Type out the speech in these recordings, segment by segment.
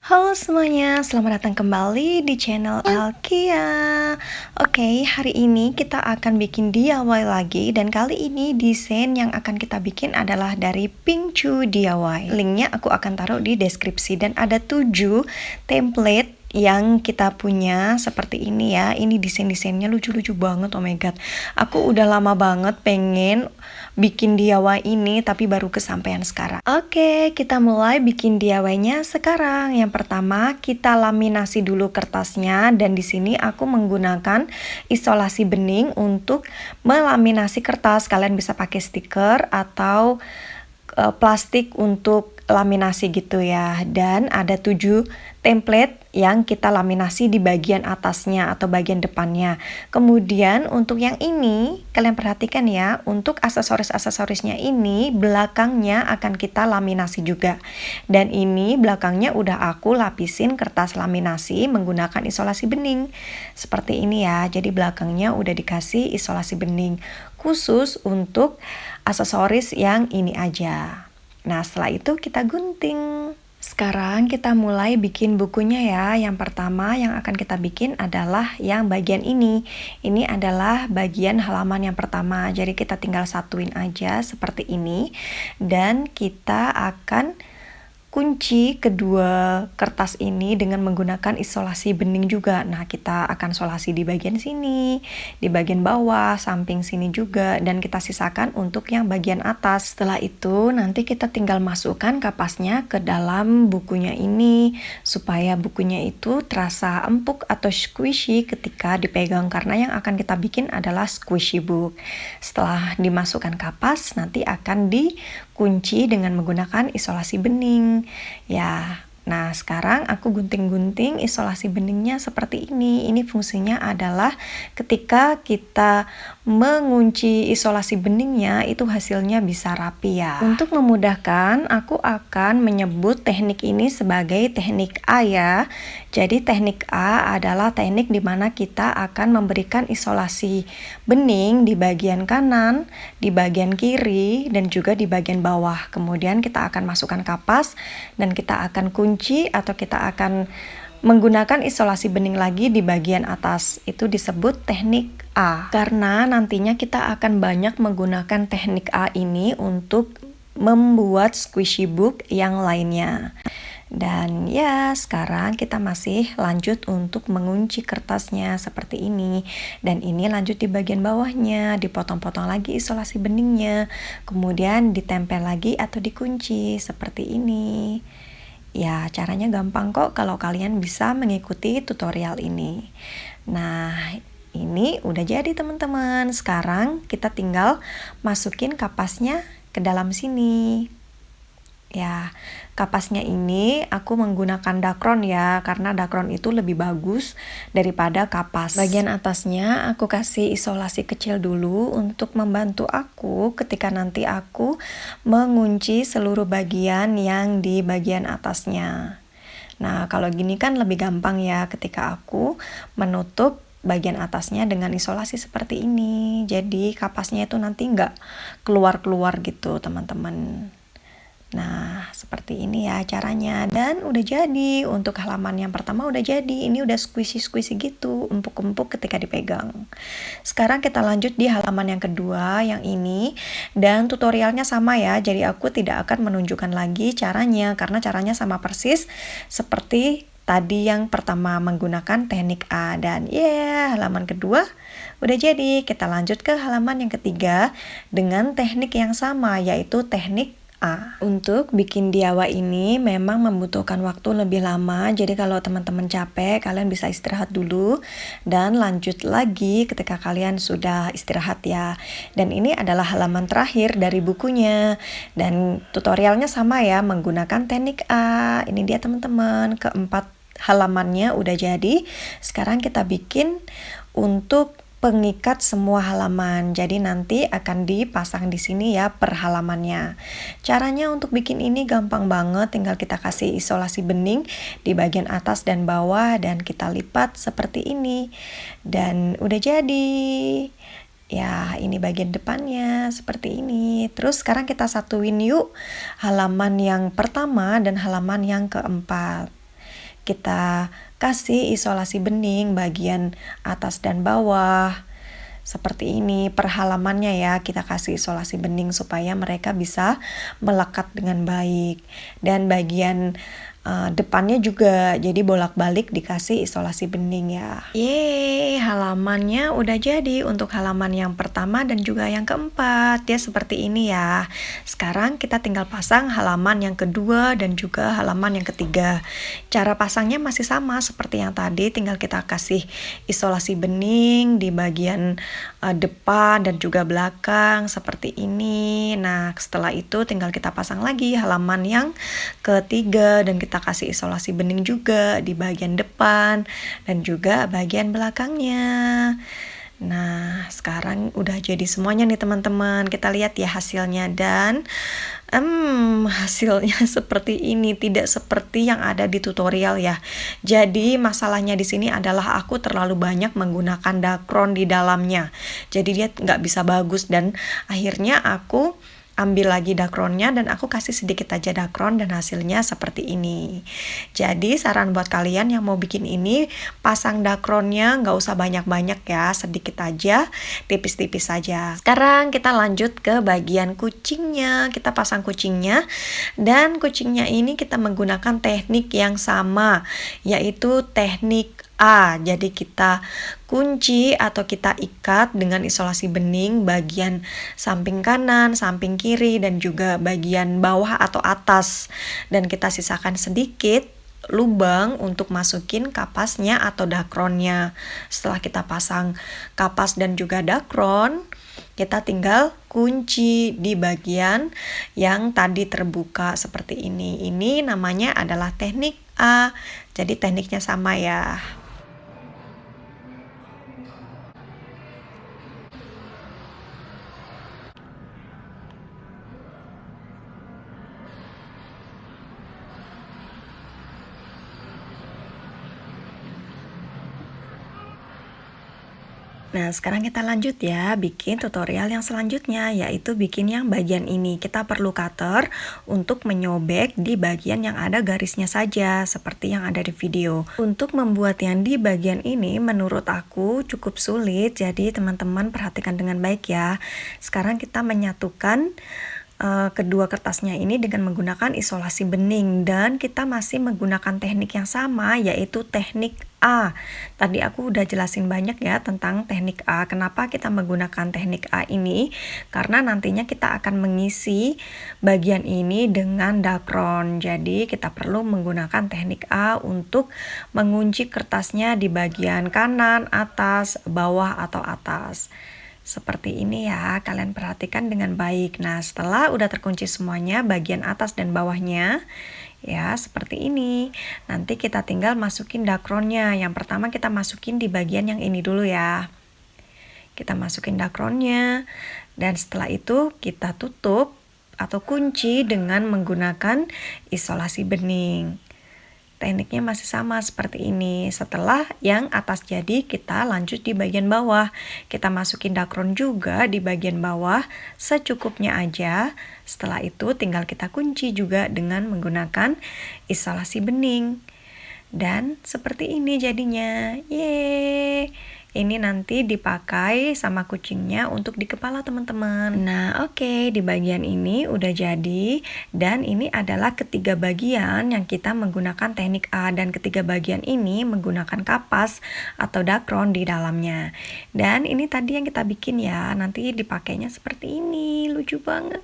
Halo semuanya, selamat datang kembali di channel Alkia. Oke, hari ini kita akan bikin DIY lagi. Dan kali ini desain yang akan kita bikin adalah dari Pingchu DIY. Linknya aku akan taruh di deskripsi. Dan ada 7 template yang kita punya seperti ini ya. Ini desain-desainnya lucu-lucu banget, oh my god. Aku udah lama banget pengen bikin DIY ini tapi baru kesampaian sekarang. Oke, kita mulai bikin DIY-nya sekarang. Yang pertama, kita laminasi dulu kertasnya dan di sini aku menggunakan isolasi bening untuk melaminasi kertas. Kalian bisa pakai stiker atau plastik untuk laminasi gitu ya. Dan ada 7 template yang kita laminasi di bagian atasnya atau bagian depannya. Kemudian untuk yang ini kalian perhatikan ya, untuk aksesoris-aksesorisnya ini belakangnya akan kita laminasi juga. Dan ini belakangnya udah aku lapisin kertas laminasi menggunakan isolasi bening. Seperti ini ya. Jadi belakangnya udah dikasih isolasi bening khusus untuk aksesoris yang ini aja. Nah, setelah itu kita gunting. Sekarang kita mulai bikin bukunya ya. Yang pertama yang akan kita bikin adalah yang bagian ini. Ini adalah bagian halaman yang pertama. Jadi kita tinggal satuin aja seperti ini. Dan kita akan kunci kedua kertas ini dengan menggunakan isolasi bening juga. Nah, kita akan isolasi di bagian sini, di bagian bawah, samping sini juga, dan kita sisakan untuk yang bagian atas. Setelah itu, nanti kita tinggal masukkan kapasnya ke dalam bukunya ini, supaya bukunya itu terasa empuk atau squishy ketika dipegang, karena yang akan kita bikin adalah squishy book. Setelah dimasukkan kapas, nanti akan dikunci dengan menggunakan isolasi bening. Ya, nah sekarang aku gunting-gunting isolasi beningnya seperti ini. Ini fungsinya adalah ketika kita mengunci isolasi beningnya itu hasilnya bisa rapi ya. Untuk memudahkan, aku akan menyebut teknik ini sebagai teknik A ya. Jadi teknik A adalah teknik di mana kita akan memberikan isolasi bening di bagian kanan, di bagian kiri, dan juga di bagian bawah. Kemudian kita akan masukkan kapas dan kita akan kunci atau kita akan menggunakan isolasi bening lagi di bagian atas. Itu disebut teknik A. Karena nantinya kita akan banyak menggunakan teknik A ini untuk membuat squishy book yang lainnya. Dan ya, sekarang kita masih lanjut untuk mengunci kertasnya seperti ini. Dan ini lanjut di bagian bawahnya, dipotong-potong lagi isolasi beningnya. Kemudian ditempel lagi atau dikunci seperti ini. Ya, caranya gampang kok kalau kalian bisa mengikuti tutorial ini. Nah, ini udah jadi teman-teman. Sekarang kita tinggal masukin kapasnya ke dalam sini. Ya, kapasnya ini aku menggunakan dakron ya, karena dakron itu lebih bagus daripada kapas. Bagian atasnya aku kasih isolasi kecil dulu untuk membantu aku ketika nanti aku mengunci seluruh bagian yang di bagian atasnya. Nah, kalau gini kan lebih gampang ya ketika aku menutup bagian atasnya dengan isolasi seperti ini. Jadi kapasnya itu nanti nggak keluar-keluar gitu teman-teman. Nah, seperti ini ya caranya. Dan udah jadi. Untuk halaman yang pertama udah jadi. Ini udah squishy-squishy gitu, empuk-empuk ketika dipegang. Sekarang kita lanjut di halaman yang kedua, yang ini. Dan tutorialnya sama ya, jadi aku tidak akan menunjukkan lagi caranya, karena caranya sama persis seperti tadi yang pertama menggunakan teknik A. Dan halaman kedua udah jadi. Kita lanjut ke halaman yang ketiga dengan teknik yang sama, yaitu teknik A. Untuk bikin DIY ini memang membutuhkan waktu lebih lama, jadi kalau teman-teman capek kalian bisa istirahat dulu dan lanjut lagi ketika kalian sudah istirahat ya. Dan ini adalah halaman terakhir dari bukunya dan tutorialnya sama ya, menggunakan teknik A. Ini dia teman-teman, keempat halamannya udah jadi. Sekarang kita bikin untuk pengikat semua halaman. Jadi nanti akan dipasang di sini ya per halamannya. Caranya untuk bikin ini gampang banget, tinggal kita kasih isolasi bening di bagian atas dan bawah dan kita lipat seperti ini. Dan udah jadi. Ya, ini bagian depannya seperti ini. Terus sekarang kita satuin yuk halaman yang pertama dan halaman yang keempat. kita kasih isolasi bening bagian atas dan bawah. Seperti ini per halamannya ya, kita kasih isolasi bening supaya mereka bisa melekat dengan baik. Dan bagian depannya juga jadi bolak-balik dikasih isolasi bening ya. Yeay, halamannya udah jadi untuk halaman yang pertama dan juga yang keempat ya, seperti ini ya. Sekarang kita tinggal pasang halaman yang kedua dan juga halaman yang ketiga. Cara pasangnya masih sama seperti yang tadi, tinggal kita kasih isolasi bening di bagian depan dan juga belakang seperti ini. Nah, setelah itu tinggal kita pasang lagi halaman yang ketiga dan kita kasih isolasi bening juga di bagian depan dan juga bagian belakangnya. Nah, sekarang udah jadi semuanya nih teman-teman. Kita lihat ya hasilnya, dan hasilnya seperti ini, tidak seperti yang ada di tutorial ya. Jadi masalahnya di sini adalah aku terlalu banyak menggunakan dakron di dalamnya. Jadi dia nggak bisa bagus, dan akhirnya aku ambil lagi dakronnya dan aku kasih sedikit aja dakron dan hasilnya seperti ini. Jadi saran buat kalian yang mau bikin ini, pasang dakronnya nggak usah banyak-banyak ya, sedikit aja, tipis-tipis saja. Sekarang kita lanjut ke bagian kucingnya. Kita pasang kucingnya, dan kucingnya ini kita menggunakan teknik yang sama, yaitu teknik A. Jadi kita kunci atau kita ikat dengan isolasi bening bagian samping kanan, samping kiri, dan juga bagian bawah atau atas. Dan kita sisakan sedikit lubang untuk masukin kapasnya atau dakronnya. Setelah kita pasang kapas dan juga dakron, kita tinggal kunci di bagian yang tadi terbuka seperti ini. Ini namanya adalah teknik A. Jadi tekniknya sama ya. Nah, sekarang kita lanjut ya, bikin tutorial yang selanjutnya, yaitu bikin yang bagian ini. Kita perlu cutter untuk menyobek di bagian yang ada garisnya saja, seperti yang ada di video. Untuk membuat yang di bagian ini, menurut aku cukup sulit, jadi teman-teman perhatikan dengan baik ya. Sekarang kita menyatukan kedua kertasnya ini dengan menggunakan isolasi bening, dan kita masih menggunakan teknik yang sama, yaitu teknik A. Tadi aku udah jelasin banyak ya tentang teknik A. Kenapa kita menggunakan teknik A ini? Karena nantinya kita akan mengisi bagian ini dengan dakron. Jadi kita perlu menggunakan teknik A untuk mengunci kertasnya di bagian kanan, atas, bawah, atau atas. Seperti ini ya, kalian perhatikan dengan baik. Nah, setelah udah terkunci semuanya, bagian atas dan bawahnya, ya seperti ini. Nanti kita tinggal masukin dakronnya. Yang pertama kita masukin di bagian yang ini dulu ya. Kita masukin dakronnya, dan setelah itu kita tutup atau kunci dengan menggunakan isolasi bening. Tekniknya masih sama seperti ini. Setelah yang atas jadi, kita lanjut di bagian bawah. Kita masukin dakron juga di bagian bawah secukupnya aja. Setelah itu tinggal kita kunci juga dengan menggunakan isolasi bening. Dan seperti ini jadinya. Yeay! Ini nanti dipakai sama kucingnya untuk di kepala teman-teman. Nah, oke, di bagian ini udah jadi, dan ini adalah ketiga bagian yang kita menggunakan teknik A, dan ketiga bagian ini menggunakan kapas atau dakron di dalamnya. Dan ini tadi yang kita bikin ya, nanti dipakainya seperti ini. Lucu banget.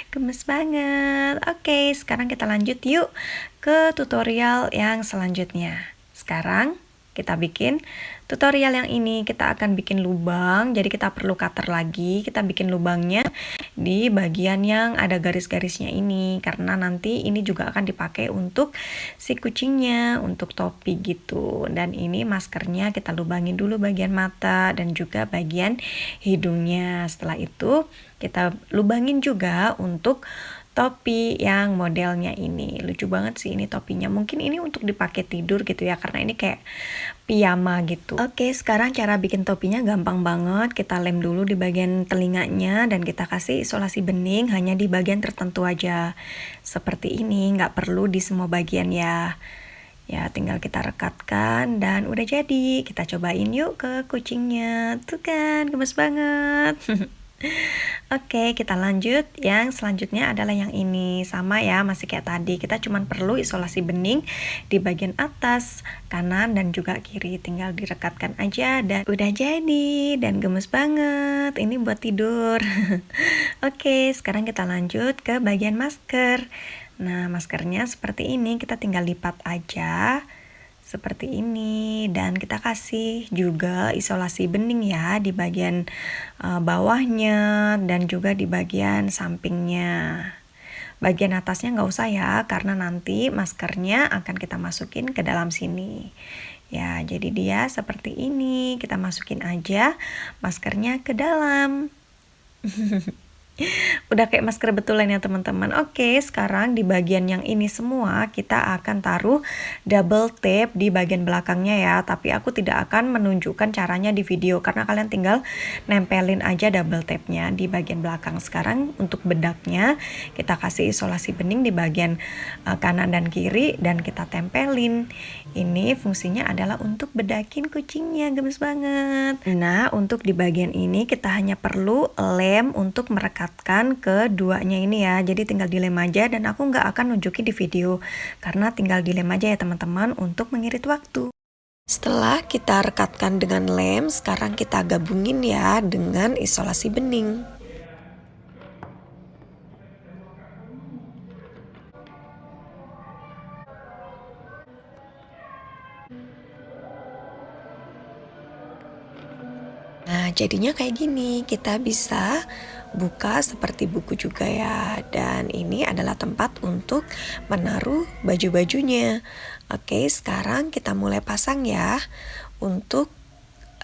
Gemes banget. Oke, sekarang kita lanjut yuk ke tutorial yang selanjutnya. Sekarang kita bikin tutorial yang ini, kita akan bikin lubang. Jadi kita perlu cutter lagi. Kita bikin lubangnya di bagian yang ada garis-garisnya ini, karena nanti ini juga akan dipakai untuk si kucingnya, untuk topi gitu. Dan ini maskernya kita lubangin dulu bagian mata dan juga bagian hidungnya. Setelah itu kita lubangin juga untuk topi yang modelnya ini. Lucu banget sih ini topinya. Mungkin ini untuk dipakai tidur gitu ya, karena ini kayak piyama gitu. Oke, sekarang cara bikin topinya gampang banget. Kita lem dulu di bagian telinganya dan kita kasih isolasi bening hanya di bagian tertentu aja. Seperti ini, nggak perlu di semua bagian ya. Ya, tinggal kita rekatkan dan udah jadi. Kita cobain yuk ke kucingnya. Tuh kan, gemes banget. Oke, kita lanjut. Yang selanjutnya adalah yang ini. Sama ya, masih kayak tadi. Kita cuma perlu isolasi bening di bagian atas, kanan, dan juga kiri. Tinggal direkatkan aja dan udah jadi. Dan gemes banget. Ini buat tidur. Oke, sekarang kita lanjut ke bagian masker. Nah, maskernya seperti ini. Kita tinggal lipat aja. Seperti ini, dan kita kasih juga isolasi bening ya di bagian bawahnya dan juga di bagian sampingnya. Bagian atasnya nggak usah ya, karena nanti maskernya akan kita masukin ke dalam sini. Ya, jadi dia seperti ini. Kita masukin aja maskernya ke dalam. Udah kayak masker betulan ya teman-teman. Oke, sekarang di bagian yang ini semua kita akan taruh double tape di bagian belakangnya ya. Tapi aku tidak akan menunjukkan caranya di video karena kalian tinggal nempelin aja double tape-nya di bagian belakang. Sekarang untuk bedaknya kita kasih isolasi bening di bagian kanan dan kiri dan kita tempelin. Ini fungsinya adalah untuk bedakin kucingnya, gemes banget. Nah, untuk di bagian ini kita hanya perlu lem untuk merekatkan keduanya ini ya. Jadi tinggal dilem aja dan aku nggak akan nunjukin di video karena tinggal dilem aja ya teman-teman untuk mengirit waktu. Setelah kita rekatkan dengan lem, sekarang kita gabungin ya dengan isolasi bening. Nah, jadinya kayak gini, kita bisa buka seperti buku juga ya. Dan ini adalah tempat untuk menaruh baju-bajunya. Oke, sekarang kita mulai pasang ya untuk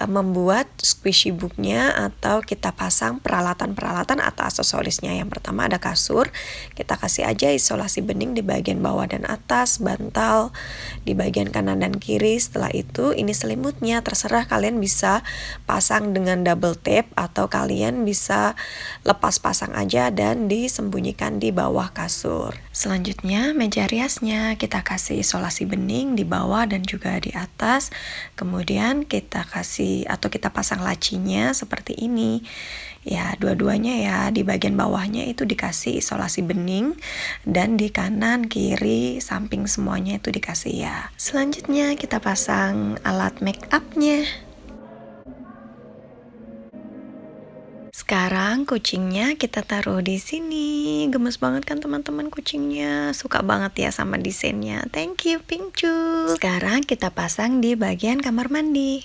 membuat squishy booknya atau kita pasang peralatan-peralatan atau aksesorisnya. Yang pertama ada kasur, kita kasih aja isolasi bening di bagian bawah dan atas, bantal di bagian kanan dan kiri. Setelah itu ini selimutnya, terserah kalian bisa pasang dengan double tape atau kalian bisa lepas pasang aja dan disembunyikan di bawah kasur. Selanjutnya meja riasnya kita kasih isolasi bening di bawah dan juga di atas. Kemudian kita kasih atau kita pasang lacinya seperti ini ya, dua-duanya ya. Di bagian bawahnya itu dikasih isolasi bening dan di kanan kiri samping semuanya itu dikasih ya. Selanjutnya kita pasang alat make upnya. Sekarang kucingnya kita taruh di sini. Gemes banget kan teman-teman kucingnya. Suka banget ya sama desainnya. Thank you Pinkcu. Sekarang kita pasang di bagian kamar mandi.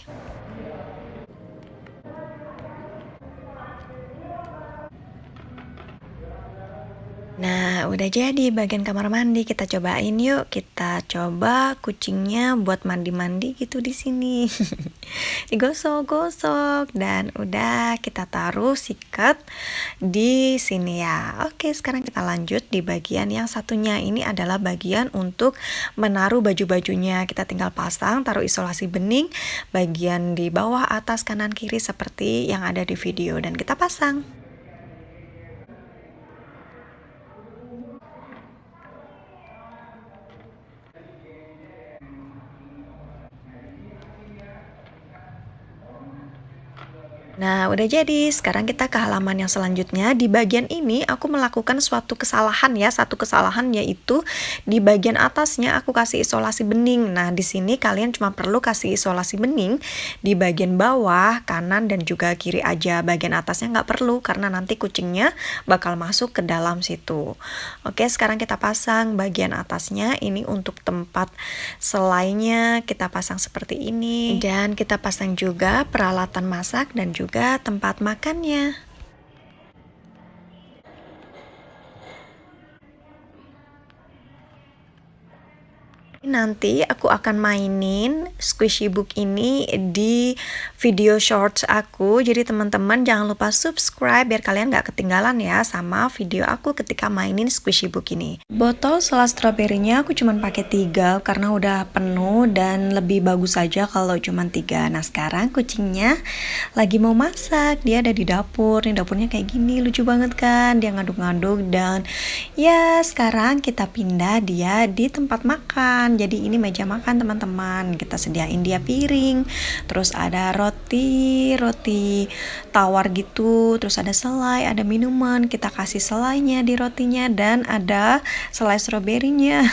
Nah, udah jadi bagian kamar mandi. Kita cobain yuk. Kita coba kucingnya buat mandi-mandi gitu di sini. Digosok-gosok dan udah kita taruh sikat di sini ya. Oke, sekarang kita lanjut di bagian yang satunya. Ini adalah bagian untuk menaruh baju-bajunya. Kita tinggal pasang, taruh isolasi bening bagian di bawah, atas, kanan, kiri seperti yang ada di video dan kita pasang. Nah, udah jadi. Sekarang kita ke halaman yang selanjutnya. Di bagian ini aku melakukan suatu kesalahan ya. Satu kesalahan yaitu di bagian atasnya aku kasih isolasi bening. Nah, di sini kalian cuma perlu kasih isolasi bening di bagian bawah, kanan, dan juga kiri aja. Bagian atasnya nggak perlu karena nanti kucingnya bakal masuk ke dalam situ. Oke, sekarang kita pasang bagian atasnya. Ini untuk tempat selainya kita pasang seperti ini. Dan kita pasang juga peralatan masak dan juga tempat makannya. Nanti aku akan mainin squishy book ini di video shorts aku. Jadi teman-teman jangan lupa subscribe biar kalian gak ketinggalan ya sama video aku ketika mainin squishy book ini. Botol selas stroberinya aku cuma pakai 3 karena udah penuh dan lebih bagus aja kalau cuma 3. Nah, sekarang kucingnya lagi mau masak. Dia ada di dapur. Nih dapurnya kayak gini, lucu banget kan? Dia ngaduk-ngaduk dan ya sekarang kita pindah dia di tempat makan. makan. Jadi ini meja makan teman-teman. Kita sediain dia piring, terus ada roti tawar gitu, terus ada selai, ada minuman. Kita kasih selainya di rotinya dan ada selai stroberinya.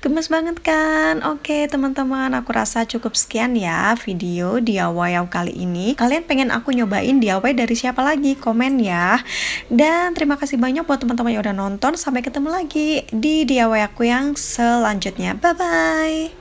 Gemes banget kan? Oke teman-teman, aku rasa cukup sekian ya video DIY kali ini. Kalian pengen aku nyobain DIY dari siapa lagi? Komen ya. Dan terima kasih banyak buat teman-teman yang udah nonton. Sampai ketemu lagi di DIY aku yang selanjutnya. Bye-bye.